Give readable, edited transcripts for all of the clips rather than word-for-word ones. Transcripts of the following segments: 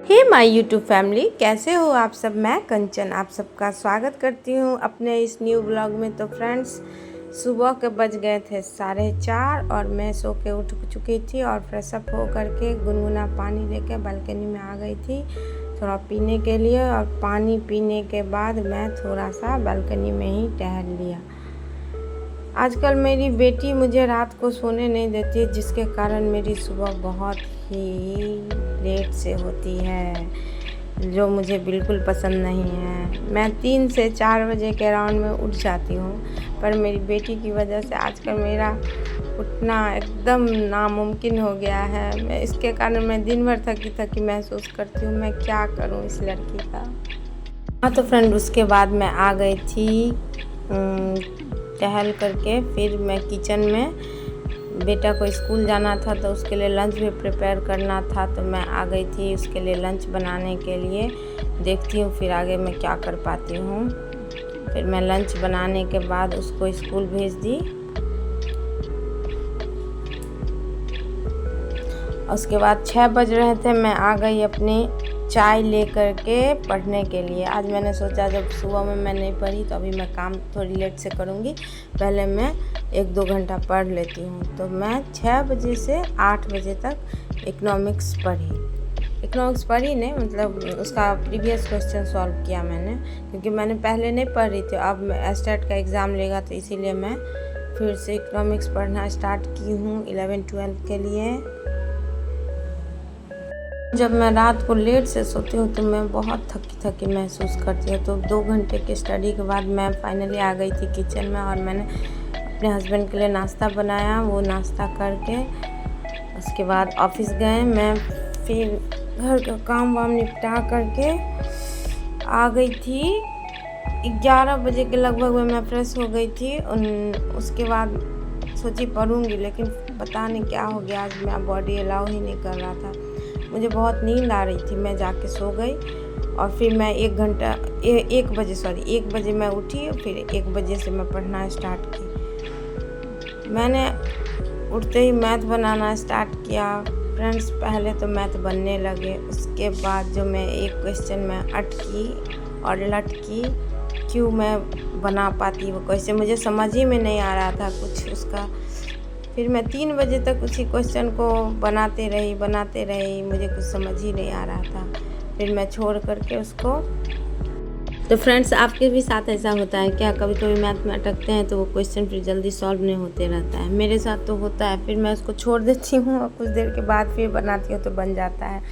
Hey my YouTube family, कैसे हो आप सब। मैं कंचन आप सबका स्वागत करती हूँ अपने इस न्यू ब्लॉग में। तो फ्रेंड्स, सुबह के बज गए थे 4:30 और मैं सो के उठ चुकी थी और फ्रेश अप हो करके गुनगुना पानी लेके बालकनी में आ गई थी थोड़ा पीने के लिए। और पानी पीने के बाद मैं थोड़ा सा बालकनी में ही टहल लिया। आजकल मेरी बेटी मुझे रात को सोने नहीं देती, जिसके कारण मेरी सुबह बहुत ही लेट से होती है, जो मुझे बिल्कुल पसंद नहीं है। मैं 3 से 4 बजे के राउंड में उठ जाती हूँ, पर मेरी बेटी की वजह से आजकल मेरा उठना एकदम नामुमकिन हो गया है। मैं इसके कारण मैं दिन भर थकी थकी महसूस करती हूँ। मैं क्या करूँ इस लड़की का। हाँ तो फ्रेंड, उसके बाद मैं आ गई थी टहल करके। फिर मैं किचन में, बेटा को स्कूल जाना था तो उसके लिए लंच भी प्रिपेयर करना था, तो मैं आ गई थी उसके लिए लंच बनाने के लिए। देखती हूँ फिर आगे मैं क्या कर पाती हूँ। फिर मैं लंच बनाने के बाद उसको स्कूल भेज दी। उसके बाद 6 बज रहे थे, मैं आ गई अपनी चाय लेकर के पढ़ने के लिए। आज मैंने सोचा जब सुबह में मैं नहीं पढ़ी तो अभी मैं काम थोड़ी लेट से करूँगी, पहले मैं 1-2 घंटा पढ़ लेती हूँ। तो मैं 6 बजे से 8 बजे तक इकोनॉमिक्स पढ़ी नहीं, मतलब उसका प्रीवियस क्वेश्चन सॉल्व किया मैंने, क्योंकि मैंने पहले नहीं पढ़ रही थी। अब एस्टेट का एग्ज़ाम लेगा तो इसीलिए मैं फिर से इकोनॉमिक्स पढ़ना स्टार्ट की हूँ 11-12 के लिए। जब मैं रात को लेट से सोती हूँ तो मैं बहुत थकी थकी महसूस करती हूँ। तो 2 घंटे की स्टडी के बाद मैं फाइनली आ गई थी किचन में और मैंने अपने हस्बैंड के लिए नाश्ता बनाया। वो नाश्ता करके उसके बाद ऑफिस गए। मैं फिर घर का काम वाम निपटा करके आ गई थी। 11 बजे के लगभग में मैं फ्रेश हो गई थी। उसके बाद सोची पढ़ूँगी, लेकिन पता नहीं क्या हो गया, आज मेरा बॉडी अलाउ ही नहीं कर रहा था। मुझे बहुत नींद आ रही थी, मैं जाके सो गई। और फिर मैं 1 बजे मैं उठी। फिर 1 बजे से मैं पढ़ना स्टार्ट की। मैंने उठते ही मैथ बनाना स्टार्ट किया। फ्रेंड्स, पहले तो मैथ बनने लगे, उसके बाद जो मैं एक क्वेश्चन में अटकी और लटकी, क्यों मैं बना पाती वो क्वेश्चन, मुझे समझ ही में नहीं आ रहा था कुछ उसका। फिर मैं 3 बजे तक उसी क्वेश्चन को बनाते रही, मुझे कुछ समझ ही नहीं आ रहा था। फिर मैं छोड़ करके उसको। तो फ्रेंड्स, आपके भी साथ ऐसा होता है क्या? कभी कभी मैथ में अटकते हैं तो वो क्वेश्चन फिर जल्दी सॉल्व नहीं होते रहता है। मेरे साथ तो होता है। फिर मैं उसको छोड़ देती हूँ और कुछ देर के बाद फिर बनाती हूँ तो बन जाता है।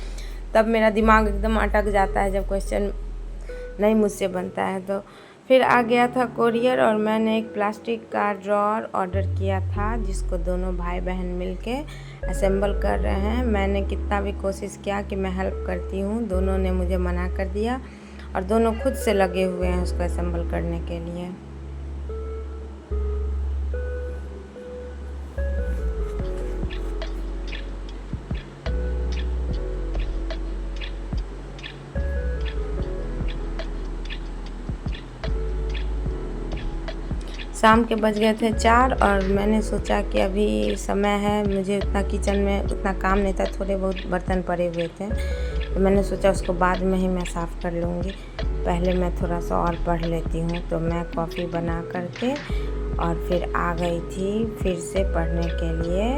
तब मेरा दिमाग एकदम अटक जाता है जब क्वेश्चन नहीं मुझसे बनता है। तो फिर आ गया था कोरियर और मैंने एक प्लास्टिक का ड्रॉअर ऑर्डर किया था, जिसको दोनों भाई बहन मिलके असेंबल कर रहे हैं। मैंने कितना भी कोशिश किया कि मैं हेल्प करती हूँ, दोनों ने मुझे मना कर दिया और दोनों खुद से लगे हुए हैं उसको असेंबल करने के लिए। शाम के बज गए थे 4 और मैंने सोचा कि अभी समय है, मुझे उतना किचन में उतना काम नहीं था, थोड़े बहुत बर्तन पड़े हुए थे, तो मैंने सोचा उसको बाद में ही मैं साफ़ कर लूँगी, पहले मैं थोड़ा सा और पढ़ लेती हूँ। तो मैं कॉफ़ी बना करके और फिर आ गई थी फिर से पढ़ने के लिए।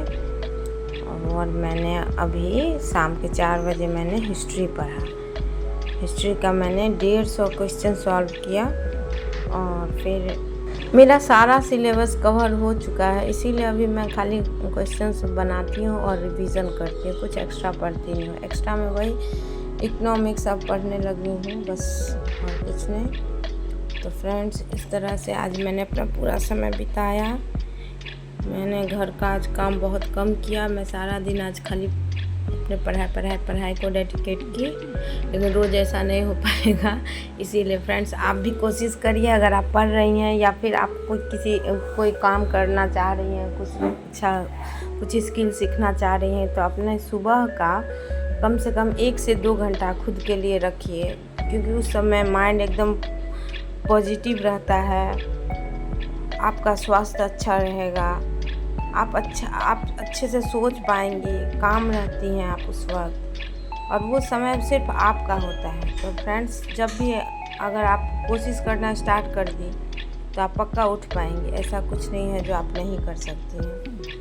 और मैंने अभी शाम के 4 बजे मैंने हिस्ट्री पढ़ा। हिस्ट्री का मैंने 150 क्वेश्चन सॉल्व किया और फिर मेरा सारा सिलेबस कवर हो चुका है। इसीलिए अभी मैं खाली क्वेश्चंस बनाती हूँ और रिवीजन करती हूँ, कुछ एक्स्ट्रा पढ़ती नहीं हूँ। एक्स्ट्रा में वही इकोनॉमिक्स अब पढ़ने लगी हूँ बस, और कुछ नहीं। तो फ्रेंड्स, इस तरह से आज मैंने अपना पूरा समय बिताया। मैंने घर का आज काम बहुत कम किया। मैं सारा दिन आज खाली अपने पढ़ाई को डेडिकेट की, लेकिन रोज़ ऐसा नहीं हो पाएगा। इसीलिए फ्रेंड्स, आप भी कोशिश करिए। अगर आप पढ़ रही हैं या फिर आप कोई काम करना चाह रही हैं, कुछ स्किल सीखना चाह रही हैं, तो अपने सुबह का कम से कम 1 से 2 घंटा खुद के लिए रखिए, क्योंकि उस समय माइंड एकदम पॉजिटिव रहता है, आपका स्वास्थ्य अच्छा रहेगा, आप अच्छे से सोच पाएंगी, काम रहती हैं आप उस वक्त। और वो समय सिर्फ आपका होता है। तो फ्रेंड्स, जब भी अगर आप कोशिश करना स्टार्ट कर दी तो आप पक्का उठ पाएंगे। ऐसा कुछ नहीं है जो आप नहीं कर सकती हैं।